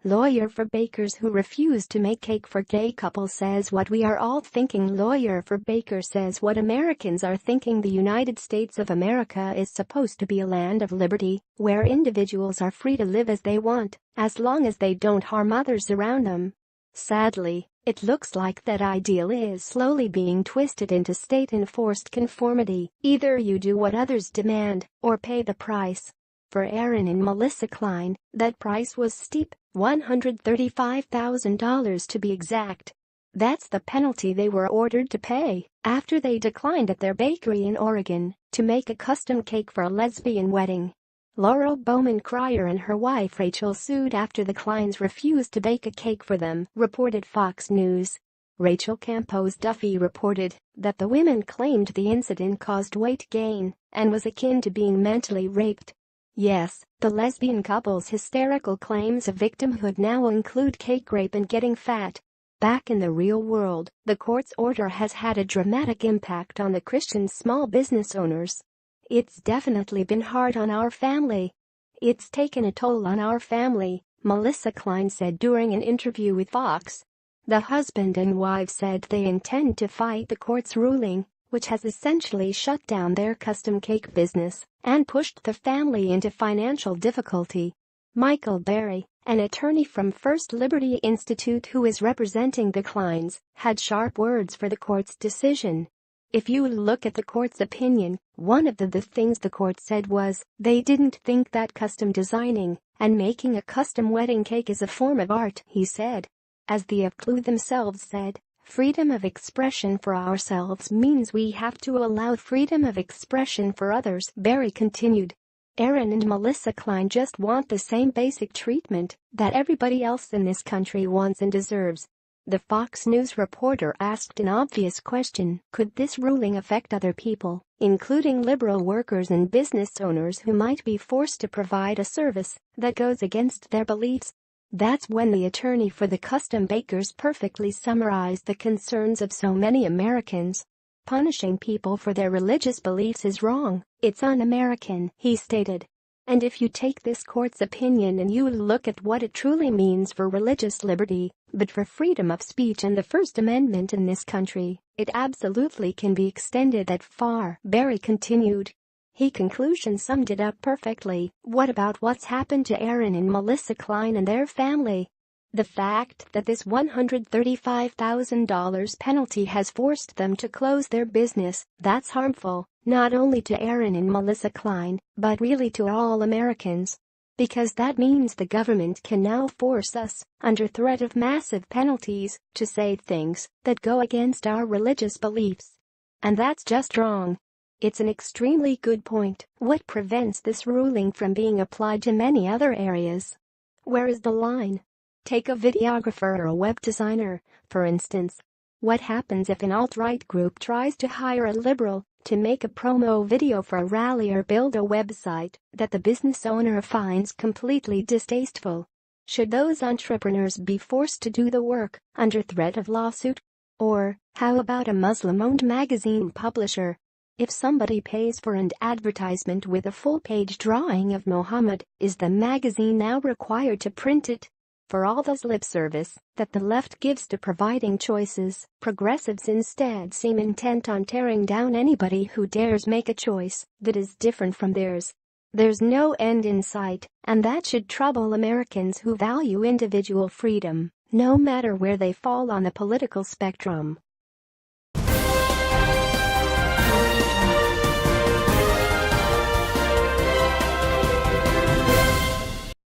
Lawyer for bakers who refuse to make cake for gay couple says what we are all thinking. Lawyer for baker says what Americans are thinking. The United States of America is supposed to be a land of liberty, where individuals are free to live as they want, as long as they don't harm others around them. Sadly, it looks like that ideal is slowly being twisted into state-enforced conformity. Either you do what others demand, or pay the price. For Aaron and Melissa Klein, that price was steep, $135,000 to be exact. That's the penalty they were ordered to pay after they declined at their bakery in Oregon to make a custom cake for a lesbian wedding. Laurel Bowman Cryer and her wife Rachel sued after the Kleins refused to bake a cake for them, reported Fox News. Rachel Campos Duffy reported that the women claimed the incident caused weight gain and was akin to being mentally raped. Yes, the lesbian couple's hysterical claims of victimhood now include cake rape and getting fat. Back in the real world, the court's order has had a dramatic impact on the Christian small business owners. It's definitely been hard on our family. It's taken a toll on our family, Melissa Klein said during an interview with Fox. The husband and wife said they intend to fight the court's ruling, which has essentially shut down their custom cake business and pushed the family into financial difficulty. Michael Berry, an attorney from First Liberty Institute who is representing the Kleins, had sharp words for the court's decision. If you look at the court's opinion, one of the things the court said was they didn't think that custom designing and making a custom wedding cake is a form of art, he said. As the ACLU themselves said, freedom of expression for ourselves means we have to allow freedom of expression for others, Berry continued. Aaron and Melissa Klein just want the same basic treatment that everybody else in this country wants and deserves. The Fox News reporter asked an obvious question: could this ruling affect other people, including liberal workers and business owners who might be forced to provide a service that goes against their beliefs? That's when the attorney for the custom bakers perfectly summarized the concerns of so many Americans. Punishing people for their religious beliefs is wrong, it's un-American, he stated. And if you take this court's opinion and you look at what it truly means for religious liberty, but for freedom of speech and the First Amendment in this country, it absolutely can be extended that far, Berry continued. He conclusion summed it up perfectly. What about what's happened to Aaron and Melissa Klein and their family? The fact that this $135,000 penalty has forced them to close their business, that's harmful, not only to Aaron and Melissa Klein, but really to all Americans. Because that means the government can now force us, under threat of massive penalties, to say things that go against our religious beliefs. And that's just wrong. It's an extremely good point. What prevents this ruling from being applied to many other areas? Where is the line? Take a videographer or a web designer, for instance. What happens if an alt-right group tries to hire a liberal to make a promo video for a rally or build a website that the business owner finds completely distasteful? Should those entrepreneurs be forced to do the work under threat of lawsuit? Or, how about a Muslim-owned magazine publisher? If somebody pays for an advertisement with a full-page drawing of Muhammad, is the magazine now required to print it? For all the lip service that the left gives to providing choices, progressives instead seem intent on tearing down anybody who dares make a choice that is different from theirs. There's no end in sight, and that should trouble Americans who value individual freedom, no matter where they fall on the political spectrum.